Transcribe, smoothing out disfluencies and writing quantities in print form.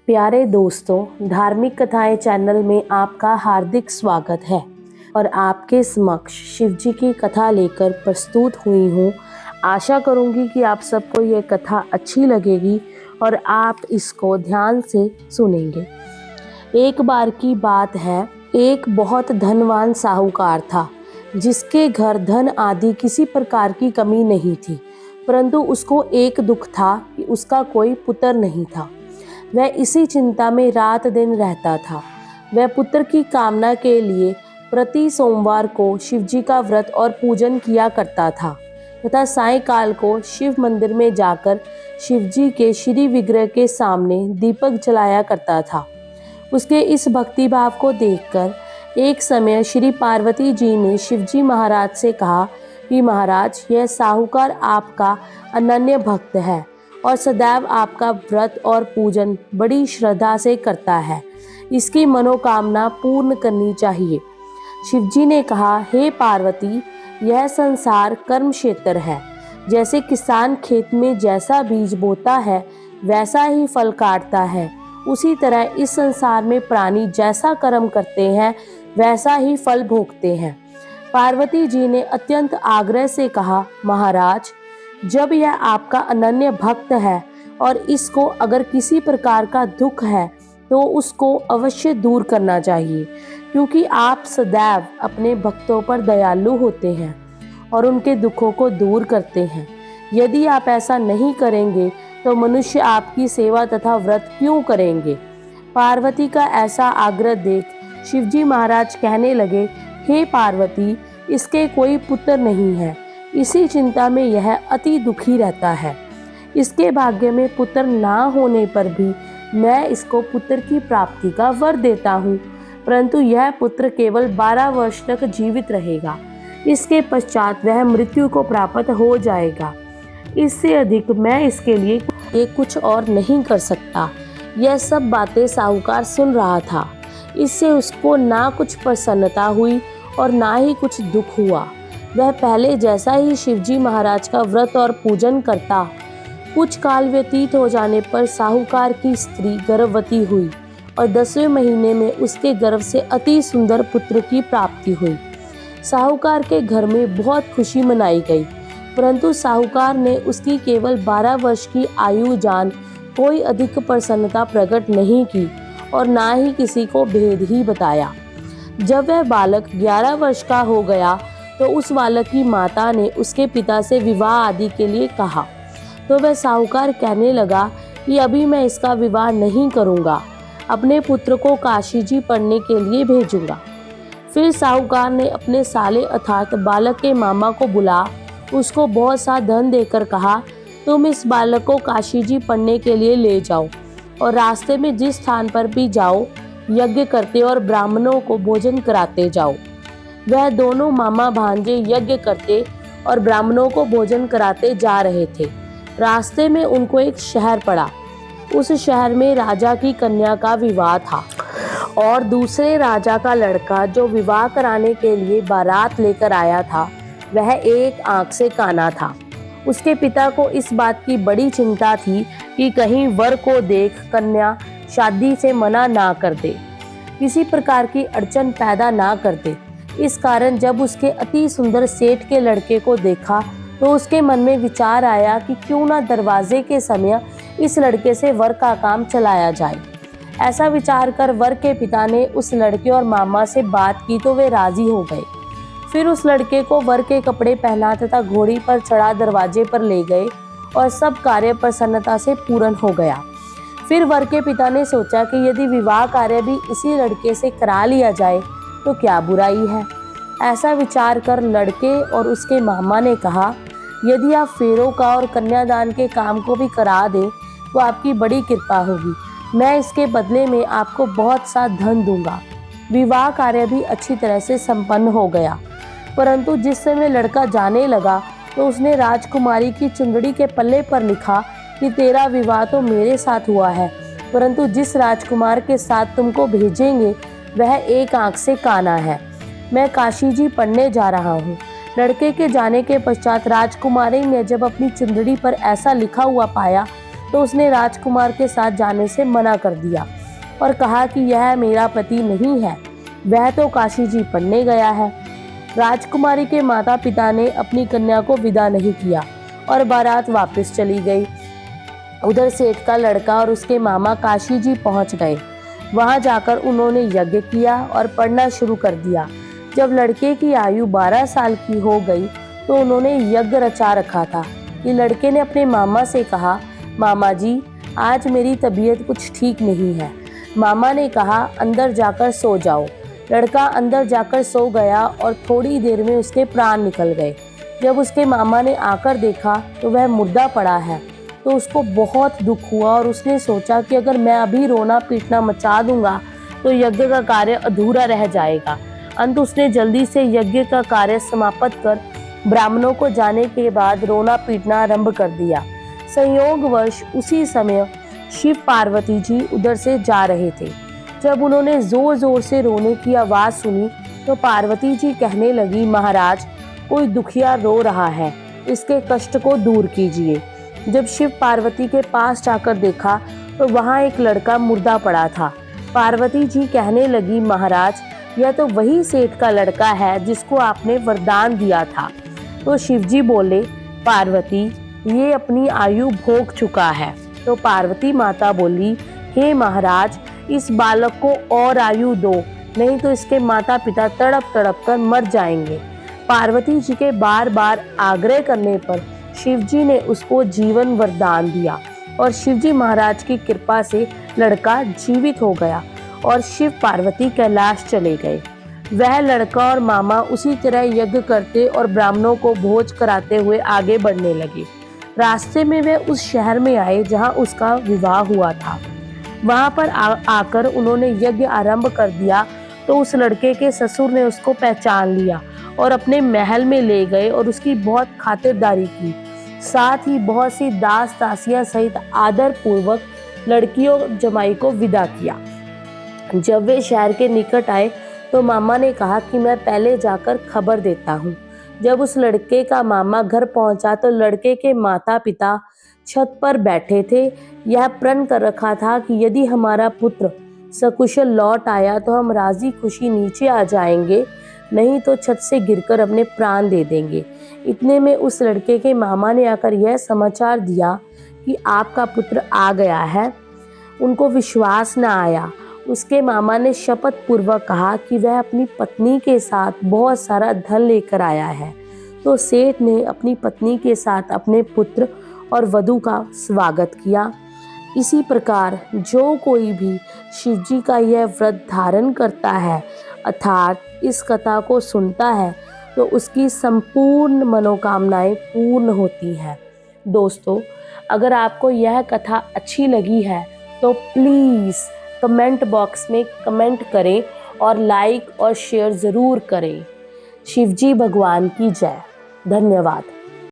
प्यारे दोस्तों, धार्मिक कथाएं चैनल में आपका हार्दिक स्वागत है और आपके समक्ष शिव जी की कथा लेकर प्रस्तुत हुई हूँ। आशा करूँगी कि आप सबको ये कथा अच्छी लगेगी और आप इसको ध्यान से सुनेंगे। एक बार की बात है, एक बहुत धनवान साहूकार था जिसके घर धन आदि किसी प्रकार की कमी नहीं थी, परंतु उसको एक दुख था कि उसका कोई पुत्र नहीं था। वह इसी चिंता में रात दिन रहता था। वह पुत्र की कामना के लिए प्रति सोमवार को शिव जी का व्रत और पूजन किया करता था तथा सायंकाल को शिव मंदिर में जाकर शिव जी के श्री विग्रह के सामने दीपक जलाया करता था। उसके इस भक्ति भाव को देखकर एक समय श्री पार्वती जी ने शिव जी महाराज से कहा कि महाराज, यह साहूकार आपका अनन्य भक्त है और सदैव आपका व्रत और पूजन बड़ी श्रद्धा से करता है। इसकी मनोकामना पूर्ण करनी चाहिए। शिव जी ने कहा, हे पार्वती, यह संसार कर्म क्षेत्र है। जैसे किसान खेत में जैसा बीज बोता है वैसा ही फल काटता है, उसी तरह इस संसार में प्राणी जैसा कर्म करते हैं वैसा ही फल भोगते हैं। पार्वती जी ने अत्यंत आग्रह से कहा, महाराज, जब यह आपका अनन्य भक्त है और इसको अगर किसी प्रकार का दुख है तो उसको अवश्य दूर करना चाहिए, क्योंकि आप सदैव अपने भक्तों पर दयालु होते हैं और उनके दुखों को दूर करते हैं। यदि आप ऐसा नहीं करेंगे तो मनुष्य आपकी सेवा तथा व्रत क्यों करेंगे। पार्वती का ऐसा आग्रह देख शिवजी महाराज कहने लगे, हे पार्वती, इसके कोई पुत्र नहीं है। इसी चिंता में यह अति दुखी रहता है। इसके भाग्य में पुत्र ना होने पर भी मैं इसको पुत्र की प्राप्ति का वर देता हूँ, परंतु यह पुत्र केवल 12 वर्ष तक जीवित रहेगा। इसके पश्चात वह मृत्यु को प्राप्त हो जाएगा। इससे अधिक मैं इसके लिए कुछ और नहीं कर सकता। यह सब बातें साहूकार सुन रहा था। इससे उसको ना कुछ प्रसन्नता हुई और ना ही कुछ दुख हुआ। वह पहले जैसा ही शिवजी महाराज का व्रत और पूजन करता। कुछ काल व्यतीत हो जाने पर साहूकार की स्त्री गर्भवती हुई और 10वें महीने में उसके गर्भ से अति सुंदर पुत्र की प्राप्ति हुई। साहूकार के घर में बहुत खुशी मनाई गई, परंतु साहूकार ने उसकी केवल 12 वर्ष की आयु जान कोई अधिक प्रसन्नता प्रकट नहीं की और ना ही किसी को भेद ही बताया। जब वह बालक 11 वर्ष का हो गया तो उस बालक की माता ने उसके पिता से विवाह आदि के लिए कहा, तो वह साहूकार कहने लगा कि अभी मैं इसका विवाह नहीं करूंगा, अपने पुत्र को काशी जी पढ़ने के लिए भेजूंगा। फिर साहूकार ने अपने साले अर्थात बालक के मामा को बुला उसको बहुत सा धन देकर कहा, तुम इस बालक को काशी जी पढ़ने के लिए ले जाओ और रास्ते में जिस स्थान पर भी जाओ यज्ञ करते और ब्राह्मणों को भोजन कराते जाओ। वह दोनों मामा भांजे यज्ञ करते और ब्राह्मणों को भोजन कराते जा रहे थे। रास्ते में उनको एक शहर पड़ा। उस शहर में राजा की कन्या का विवाह था और दूसरे राजा का लड़का जो विवाह कराने के लिए बारात लेकर आया था वह एक आंख से काना था। उसके पिता को इस बात की बड़ी चिंता थी कि कहीं वर को देख कन्या शादी से मना ना कर दे, किसी प्रकार की अड़चन पैदा ना कर दे। इस कारण जब उसके अति सुंदर सेठ के लड़के को देखा तो उसके मन में विचार आया कि क्यों ना दरवाजे के समय इस लड़के से वर का काम चलाया जाए। ऐसा विचार कर वर के पिता ने उस लड़के और मामा से बात की तो वे राजी हो गए। फिर उस लड़के को वर के कपड़े पहना तथा घोड़ी पर चढ़ा दरवाजे पर ले गए और सब कार्य प्रसन्नता से पूर्ण हो गया। फिर वर के पिता ने सोचा कि यदि विवाह कार्य भी इसी लड़के से करा लिया जाए तो क्या बुराई है। ऐसा विचार कर लड़के और उसके मामा ने कहा, यदि आप फेरों का और कन्यादान के काम को भी करा दें तो आपकी बड़ी कृपा होगी। मैं इसके बदले में आपको बहुत सा धन दूंगा। विवाह कार्य भी अच्छी तरह से संपन्न हो गया, परंतु जिस समय लड़का जाने लगा तो उसने राजकुमारी की चुंदड़ी के पल्ले पर लिखा कि तेरा विवाह तो मेरे साथ हुआ है, परंतु जिस राजकुमार के साथ तुमको भेजेंगे वह एक आंख से काना है। मैं काशी जी पढ़ने जा रहा हूँ। लड़के के जाने के पश्चात राजकुमारी ने जब अपनी चुंदड़ी पर ऐसा लिखा हुआ पाया तो उसने राजकुमार के साथ जाने से मना कर दिया और कहा कि यह मेरा पति नहीं है, वह तो काशी जी पढ़ने गया है। राजकुमारी के माता पिता ने अपनी कन्या को विदा नहीं किया और बारात वापस चली गई। उधर सेठ का लड़का और उसके मामा काशी जी पहुंच गए। वहां जाकर उन्होंने यज्ञ किया और पढ़ना शुरू कर दिया। जब लड़के की आयु 12 साल की हो गई तो उन्होंने यज्ञ रचा रखा था कि लड़के ने अपने मामा से कहा, मामा जी आज मेरी तबीयत कुछ ठीक नहीं है। मामा ने कहा, अंदर जाकर सो जाओ। लड़का अंदर जाकर सो गया और थोड़ी देर में उसके प्राण निकल गए। जब उसके मामा ने आकर देखा तो वह मुर्दा पड़ा है, तो उसको बहुत दुख हुआ और उसने सोचा कि अगर मैं अभी रोना पीटना मचा दूंगा तो यज्ञ का कार्य अधूरा रह जाएगा। अंत उसने जल्दी से यज्ञ का कार्य समाप्त कर ब्राह्मणों को जाने के बाद रोना पीटना आरंभ कर दिया। संयोगवश उसी समय शिव पार्वती जी उधर से जा रहे थे। जब उन्होंने जोर जोर से रोने की आवाज सुनी तो पार्वती जी कहने लगी, महाराज कोई दुखिया रो रहा है, इसके कष्ट को दूर कीजिए। जब शिव पार्वती के पास जाकर देखा तो वहां एक लड़का मुर्दा पड़ा था। पार्वती जी कहने लगी, महाराज यह तो वही सेठ का लड़का है जिसको आपने वरदान दिया था। तो शिवजी बोले, पार्वती ये अपनी आयु भोग चुका है। तो पार्वती माता बोली, हे महाराज इस बालक को और आयु दो, नहीं तो इसके माता पिता तड़प तड़प कर मर जाएंगे। पार्वती जी के बार बार आग्रह करने पर शिवजी ने उसको जीवन वरदान दिया और शिवजी महाराज की कृपा से लड़का जीवित हो गया और शिव पार्वती कैलाश चले गए। वह लड़का और मामा उसी तरह यज्ञ करते और ब्राह्मणों को भोज कराते हुए आगे बढ़ने लगे। रास्ते में वे उस शहर में आए जहां उसका विवाह हुआ था। वहां पर आकर उन्होंने यज्ञ आरंभ कर दिया तो उस लड़के के ससुर ने उसको पहचान लिया और अपने महल में ले गए और उसकी बहुत खातिरदारी की। साथ ही बहुत सी दास दासियां सहित आदर पूर्वक लड़कियों जमाई को विदा किया। जब वे शहर के निकट आए तो मामा ने कहा कि मैं पहले जाकर खबर देता हूँ। जब उस लड़के का मामा घर पहुंचा तो लड़के के माता पिता छत पर बैठे थे। यह प्रण कर रखा था कि यदि हमारा पुत्र सकुशल लौट आया तो हम राजी खुशी नीचे आ जाएंगे, नहीं तो छत से गिरकर अपने प्राण दे देंगे। इतने में उस लड़के के मामा ने आकर यह समाचार दिया कि आपका पुत्र आ गया है। उनको विश्वास न आया। उसके मामा ने शपथ पूर्वक कहा कि वह अपनी पत्नी के साथ बहुत सारा धन लेकर आया है। तो सेठ ने अपनी पत्नी के साथ अपने पुत्र और वधू का स्वागत किया। इसी प्रकार जो कोई भी शिवजी का यह व्रत धारण करता है अर्थात इस कथा को सुनता है तो उसकी संपूर्ण मनोकामनाएं पूर्ण होती हैं। दोस्तों, अगर आपको यह कथा अच्छी लगी है तो प्लीज़ कमेंट बॉक्स में कमेंट करें और लाइक और शेयर ज़रूर करें। शिवजी भगवान की जय। धन्यवाद।